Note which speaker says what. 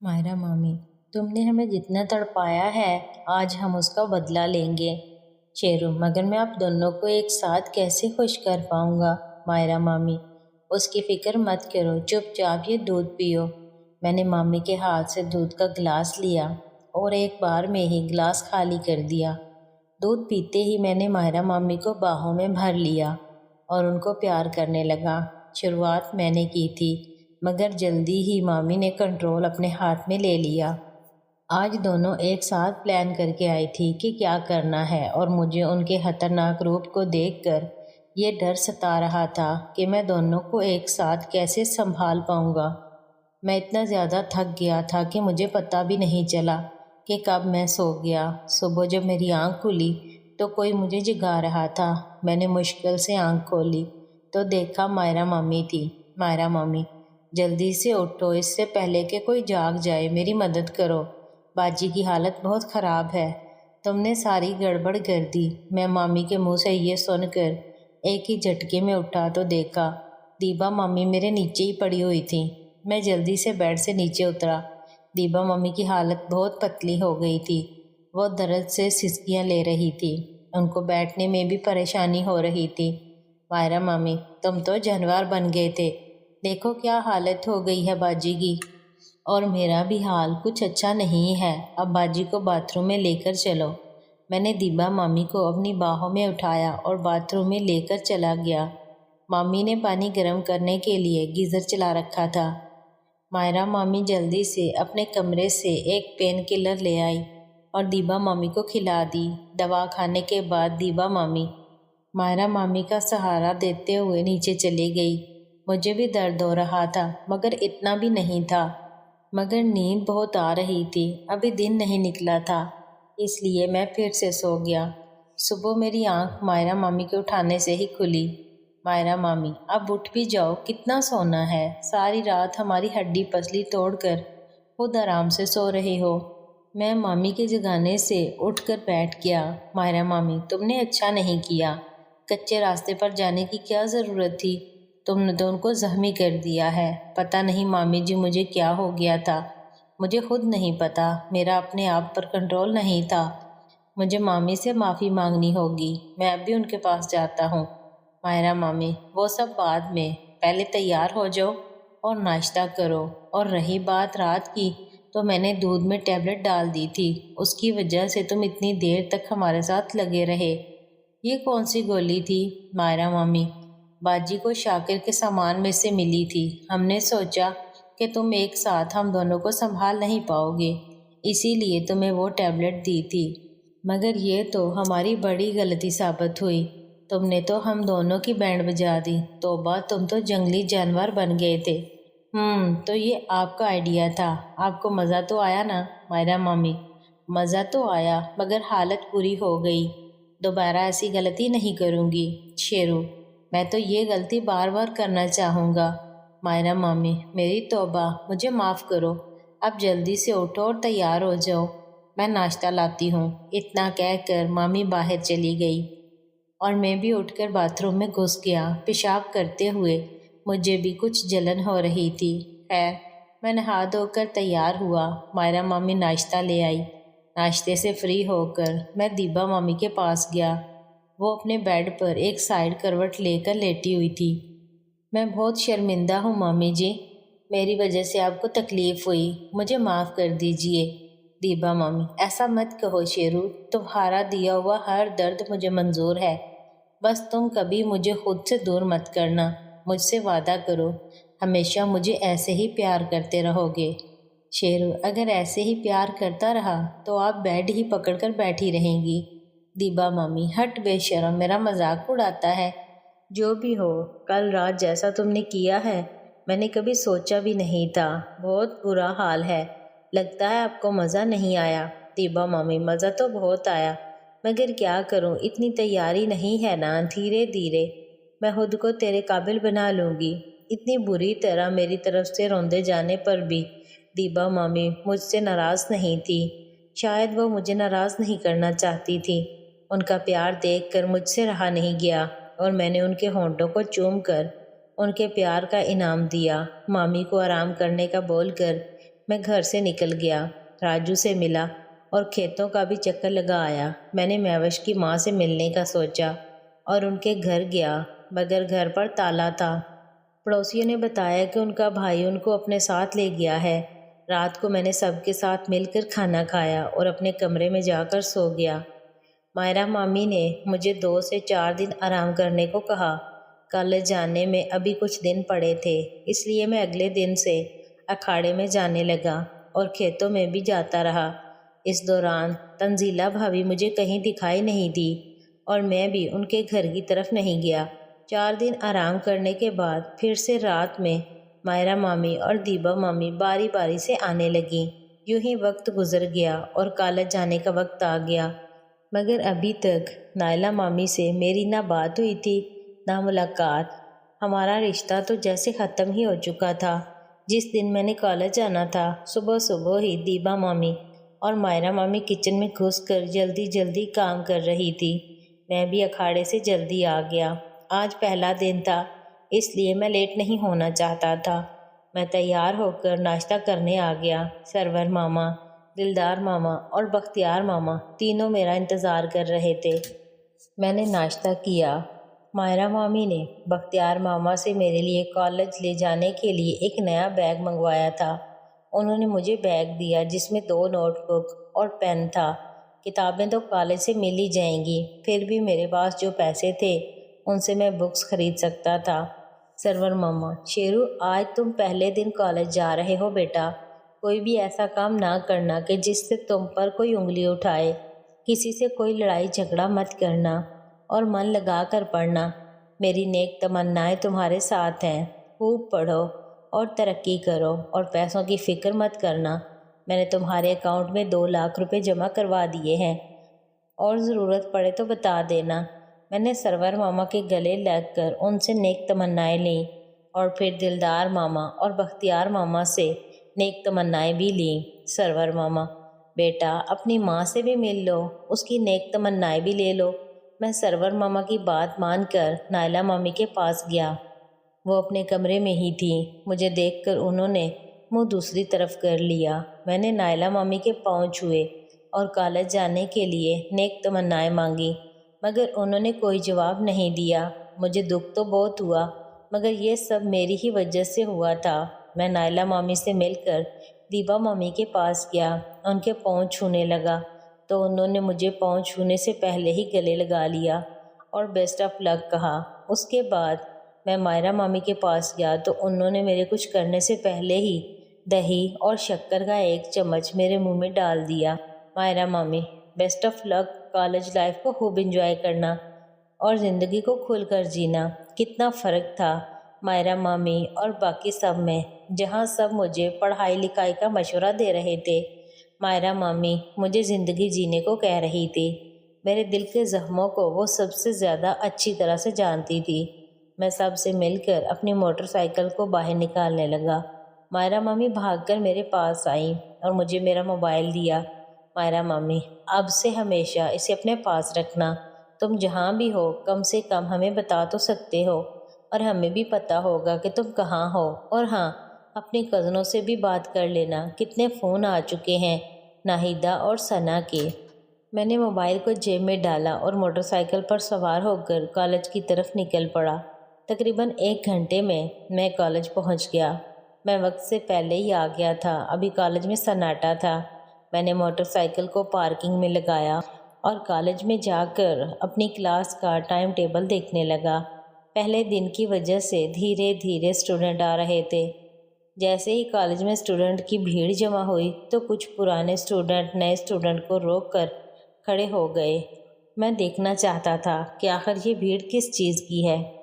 Speaker 1: ماہرہ مامی، تم نے ہمیں جتنا تڑپایا ہے آج ہم اس کا بدلہ لیں گے۔ شیرو، مگر میں آپ دونوں کو ایک ساتھ کیسے خوش کر پاؤں گا؟ ماہرہ مامی، اس کی فکر مت کرو، چپ چاپ یہ دودھ پیو۔ میں نے مامی کے ہاتھ سے دودھ کا گلاس لیا اور ایک بار میں ہی گلاس خالی کر دیا۔ دودھ پیتے ہی میں نے ماہرہ مامی کو باہوں میں بھر لیا اور ان کو پیار کرنے لگا۔ شروعات میں نے کی تھی، مگر جلدی ہی مامی نے کنٹرول اپنے ہاتھ میں لے لیا۔ آج دونوں ایک ساتھ پلان کر کے آئی تھی کہ کیا کرنا ہے، اور مجھے ان کے خطرناک روپ کو دیکھ کر یہ ڈر ستا رہا تھا کہ میں دونوں کو ایک ساتھ کیسے سنبھال پاؤں گا۔ میں اتنا زیادہ تھک گیا تھا کہ مجھے پتہ بھی نہیں چلا کہ کب میں سو گیا۔ صبح جب میری آنکھ کھلی تو کوئی مجھے جگا رہا تھا۔ میں نے مشکل سے آنکھ کھولی تو دیکھا ماہرہ مامی تھی۔ ماہرہ مامی، جلدی سے اٹھو، اس سے پہلے کہ کوئی جاگ جائے، میری مدد کرو، باجی کی حالت بہت خراب ہے، تم نے ساری گڑبڑ کر دی۔ میں مامی کے منہ سے یہ سن کر ایک ہی جھٹکے میں اٹھا تو دیکھا دیبا مامی میرے نیچے ہی پڑی ہوئی تھی۔ میں جلدی سے بیڈ سے نیچے اترا۔ دیبا مامی کی حالت بہت پتلی ہو گئی تھی، وہ درد سے سسکیاں لے رہی تھی، ان کو بیٹھنے میں بھی پریشانی ہو رہی تھی۔ ماہرہ مامی، تم تو جانور بن گئے تھے، دیکھو کیا حالت ہو گئی ہے باجی کی، اور میرا بھی حال کچھ اچھا نہیں ہے، اب باجی کو باتھ روم میں لے کر چلو۔ میں نے دیبا مامی کو اپنی باہوں میں اٹھایا اور باتھ روم میں لے کر چلا گیا۔ مامی نے پانی گرم کرنے کے لیے گیزر چلا رکھا تھا۔ ماہرہ مامی جلدی سے اپنے کمرے سے ایک پین کلر لے آئی اور دیبا مامی کو کھلا دی۔ دوا کھانے کے بعد دیبا مامی ماہرہ مامی کا سہارا دیتے ہوئے نیچے چلی گئی۔ مجھے بھی درد ہو رہا تھا، مگر اتنا بھی نہیں تھا، مگر نیند بہت آ رہی تھی، ابھی دن نہیں نکلا تھا، اس لیے میں پھر سے سو گیا۔ صبح میری آنکھ ماہرہ مامی کے اٹھانے سے ہی کھلی۔ ماہرہ مامی، اب اٹھ بھی جاؤ، کتنا سونا ہے، ساری رات ہماری ہڈی پسلی توڑ کر خود آرام سے سو رہے ہو۔ میں مامی کے جگانے سے اٹھ کر بیٹھ گیا۔ ماہرہ مامی، تم نے اچھا نہیں کیا، کچے راستے پر جانے کی کیا ضرورت تھی، تم نے تو ان کو زخمی کر دیا ہے۔ پتہ نہیں مامی جی مجھے کیا ہو گیا تھا، مجھے خود نہیں پتا، میرا اپنے آپ پر کنٹرول نہیں تھا، مجھے مامی سے معافی مانگنی ہوگی، میں اب بھی ان کے پاس جاتا ہوں۔ ماہرہ مامی، وہ سب بعد میں، پہلے تیار ہو جاؤ اور ناشتہ کرو، اور رہی بات رات کی تو میں نے دودھ میں ٹیبلٹ ڈال دی تھی، اس کی وجہ سے تم اتنی دیر تک ہمارے ساتھ لگے رہے۔ یہ کون سی گولی تھی؟ ماہرہ مامی، باجی کو شاکر کے سامان میں سے ملی تھی، ہم نے سوچا کہ تم ایک ساتھ ہم دونوں کو سنبھال نہیں پاؤ گے، اسی لیے تمہیں وہ ٹیبلٹ دی تھی، مگر یہ تو ہماری بڑی غلطی ثابت ہوئی، تم نے تو ہم دونوں کی بینڈ بجا دی، توبہ تم تو جنگلی جانور بن گئے تھے۔ تو یہ آپ کا آئیڈیا تھا، آپ کو مزہ تو آیا نا؟ ماہرہ مامی، مزہ تو آیا، مگر حالت بری ہو گئی، دوبارہ ایسی غلطی نہیں کروں گی۔ شیرو، میں تو یہ غلطی بار بار کرنا چاہوں گا۔ ماہرہ مامی، میری توبہ، مجھے معاف کرو، اب جلدی سے اٹھو اور تیار ہو جاؤ، میں ناشتہ لاتی ہوں۔ اتنا کہہ کر مامی باہر چلی گئی اور میں بھی اٹھ کر باتھ روم میں گھس گیا۔ پیشاب کرتے ہوئے مجھے بھی کچھ جلن ہو رہی تھی۔ خیر، میں نہا دھو کر تیار ہوا، ماہرہ مامی ناشتہ لے آئی۔ ناشتے سے فری ہو کر میں دیبا مامی کے پاس گیا، وہ اپنے بیڈ پر ایک سائیڈ کروٹ لے کر لیٹی ہوئی تھی۔ میں بہت شرمندہ ہوں مامی جی، میری وجہ سے آپ کو تکلیف ہوئی، مجھے معاف کر دیجئے۔ دیبا مامی، ایسا مت کہو شیرو، تمہارا دیا ہوا ہر درد مجھے منظور ہے، بس تم کبھی مجھے خود سے دور مت کرنا، مجھ سے وعدہ کرو، ہمیشہ مجھے ایسے ہی پیار کرتے رہو گے۔ شیرو، اگر ایسے ہی پیار کرتا رہا تو آپ بیڈ ہی پکڑ کر بیٹھی رہیں گی۔ دیبا مامی، ہٹ بے شرم، میرا مذاق اڑاتا ہے؟ جو بھی ہو، کل رات جیسا تم نے کیا ہے میں نے کبھی سوچا بھی نہیں تھا، بہت برا حال ہے، لگتا ہے آپ کو مزہ نہیں آیا۔ دیبا مامی، مزہ تو بہت آیا، مگر کیا کروں، اتنی تیاری نہیں ہے نا، دھیرے دھیرے میں خود کو تیرے قابل بنا لوں گی۔ اتنی بری طرح میری طرف سے روندے جانے پر بھی دیبا مامی مجھ سے ناراض نہیں تھی، شاید وہ مجھے ناراض نہیں کرنا چاہتی تھی۔ ان کا پیار دیکھ کر مجھ سے رہا نہیں گیا اور میں نے ان کے ہونٹوں کو چوم کر ان کے پیار کا انعام دیا۔ مامی کو آرام کرنے کا بول کر میں گھر سے نکل گیا، راجو سے ملا اور کھیتوں کا بھی چکر لگا آیا۔ میں نے میوش کی ماں سے ملنے کا سوچا اور ان کے گھر گیا، مگر گھر پر تالا تھا۔ پڑوسیوں نے بتایا کہ ان کا بھائی ان کو اپنے ساتھ لے گیا ہے۔ رات کو میں نے سب کے ساتھ مل کر کھانا کھایا اور اپنے کمرے میں جا کر سو گیا۔ مائرہ مامی نے مجھے 2 سے 4 دن آرام کرنے کو کہا۔ کالج جانے میں ابھی کچھ دن پڑے تھے، اس لیے میں اگلے دن سے اکھاڑے میں جانے لگا اور کھیتوں میں بھی جاتا رہا۔ اس دوران تنزیلہ بھابھی مجھے کہیں دکھائی نہیں دی اور میں بھی ان کے گھر کی طرف نہیں گیا۔ 4 دن آرام کرنے کے بعد پھر سے رات میں مائرہ مامی اور دیبا مامی باری باری سے آنے لگیں۔ یوں ہی وقت گزر گیا اور کالج جانے کا وقت آ گیا، مگر ابھی تک نائلہ مامی سے میری نہ بات ہوئی تھی نہ ملاقات۔ ہمارا رشتہ تو جیسے ختم ہی ہو چکا تھا۔ جس دن میں نے کالج جانا تھا، صبح صبح ہی دیبا مامی اور مائرہ مامی کچن میں گھس کر جلدی جلدی کام کر رہی تھی۔ میں بھی اکھاڑے سے جلدی آ گیا۔ آج پہلا دن تھا، اس لیے میں لیٹ نہیں ہونا چاہتا تھا۔ میں تیار ہو کر ناشتہ کرنے آ گیا۔ سرور ماما، دلدار ماما اور بختیار ماما تینوں میرا انتظار کر رہے تھے۔ میں نے ناشتہ کیا۔ مائرہ مامی نے بختیار ماما سے میرے لیے کالج لے جانے کے لیے ایک نیا بیگ منگوایا تھا۔ انہوں نے مجھے بیگ دیا جس میں 2 نوٹ بک اور پین تھا۔ کتابیں تو کالج سے مل ہی جائیں گی، پھر بھی میرے پاس جو پیسے تھے ان سے میں بکس خرید سکتا تھا۔ سرور ماما: شیرو، آج تم پہلے دن کالج جا رہے ہو بیٹا، کوئی بھی ایسا کام نہ کرنا کہ جس سے تم پر کوئی انگلی اٹھائے۔ کسی سے کوئی لڑائی جھگڑا مت کرنا اور من لگا کر پڑھنا۔ میری نیک تمنائیں تمہارے ساتھ ہیں۔ خوب پڑھو اور ترقی کرو اور پیسوں کی فکر مت کرنا۔ میں نے تمہارے اکاؤنٹ میں 2 لاکھ روپے جمع کروا دیے ہیں، اور ضرورت پڑے تو بتا دینا۔ میں نے سرور ماما کے گلے لگ کر ان سے نیک تمنائیں لیں اور پھر دلدار ماما اور بختیار ماما سے نیک تمنائیں بھی لیں۔ سرور ماما: بیٹا، اپنی ماں سے بھی مل لو، اس کی نیک تمنائیں بھی لے لو۔ میں سرور ماما کی بات مان کر نائلہ مامی کے پاس گیا۔ وہ اپنے کمرے میں ہی تھیں۔ مجھے دیکھ کر انہوں نے منہ دوسری طرف کر لیا۔ میں نے نائلہ مامی کے پاؤں چھوئے اور کالج جانے کے لیے نیک تمنائیں مانگی، مگر انہوں نے کوئی جواب نہیں دیا۔ مجھے دکھ تو بہت ہوا، مگر یہ سب میری ہی وجہ سے ہوا تھا۔ میں نائلہ مامی سے مل کر دیبا مامی کے پاس گیا، ان کے پاؤں چھونے لگا تو انہوں نے مجھے پاؤں چھونے سے پہلے ہی گلے لگا لیا اور بیسٹ آف لک کہا۔ اس کے بعد میں مائرہ مامی کے پاس گیا تو انہوں نے میرے کچھ کرنے سے پہلے ہی دہی اور شکر کا 1 چمچ میرے منہ میں ڈال دیا۔ مائرہ مامی: best of luck, college life کو خوب انجوائے کرنا اور زندگی کو کھل کر جینا۔ کتنا فرق تھا مائرہ مامی اور باقی سب میں، جہاں سب مجھے پڑھائی لکھائی کا مشورہ دے رہے تھے، مائرہ مامی مجھے زندگی جینے کو کہہ رہی تھی۔ میرے دل کے زخموں کو وہ سب سے زیادہ اچھی طرح سے جانتی تھی۔ میں سب سے مل کر اپنی موٹر سائیکل کو باہر نکالنے لگا۔ مائرہ مامی بھاگ کر میرے پاس آئیں اور مجھے میرا موبائل دیا۔ مائرہ مامی: اب سے ہمیشہ اسے اپنے پاس رکھنا۔ تم جہاں بھی ہو کم سے کم ہمیں بتا تو سکتے ہو، اور ہمیں بھی پتہ ہوگا کہ تم کہاں ہو۔ اور ہاں، اپنی کزنوں سے بھی بات کر لینا، کتنے فون آ چکے ہیں ناہیدہ اور ثنا کے۔ میں نے موبائل کو جیب میں ڈالا اور موٹر سائیکل پر سوار ہو کر کالج کی طرف نکل پڑا۔ تقریباً 1 گھنٹے میں کالج پہنچ گیا۔ میں وقت سے پہلے ہی آ گیا تھا، ابھی کالج میں سناٹا تھا۔ میں نے موٹر سائیکل کو پارکنگ میں لگایا اور کالج میں جا کر اپنی کلاس کا ٹائم ٹیبل دیکھنے لگا۔ پہلے دن کی وجہ سے دھیرے دھیرے اسٹوڈنٹ آ رہے تھے۔ جیسے ہی کالج میں اسٹوڈنٹ کی بھیڑ جمع ہوئی تو کچھ پرانے اسٹوڈنٹ نئے اسٹوڈنٹ کو روک کر کھڑے ہو گئے۔ میں دیکھنا چاہتا تھا کہ آخر یہ بھیڑ کس چیز کی ہے۔